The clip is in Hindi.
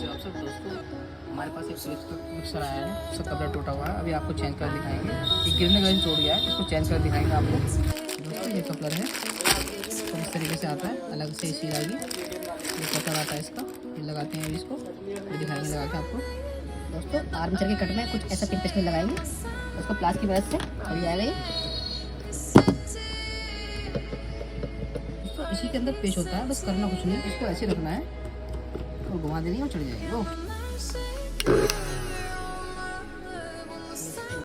कैसे हो आप सब दोस्तों। हमारे पास एक फ्रिज का मिक्सर आया है, इसका कपड़ा टूटा हुआ है। अभी आपको चेंज कर दिखाएंगे। ये गिरने का टूट गया है, इसको चेंज कर दिखाएंगे आपको। दोस्तों ये कपलर है, तो इस तरीके से आता है, अलग से इसी आएगी। ये कपलर आता है इसका, ये लगाते हैं इसको, ये दिखाएंगे लगा के आपको। दोस्तों आर्मेचर के कट में कुछ ऐसा पिन पेस्ट में लगाएंगे, उसको प्लास की मदद से चल जाएगा ये। दोस्तों इसी के अंदर पेश होता है, बस करना कुछ नहीं, इसको ऐसे रखना है और घुमा देनी है और चढ़ जाएगी।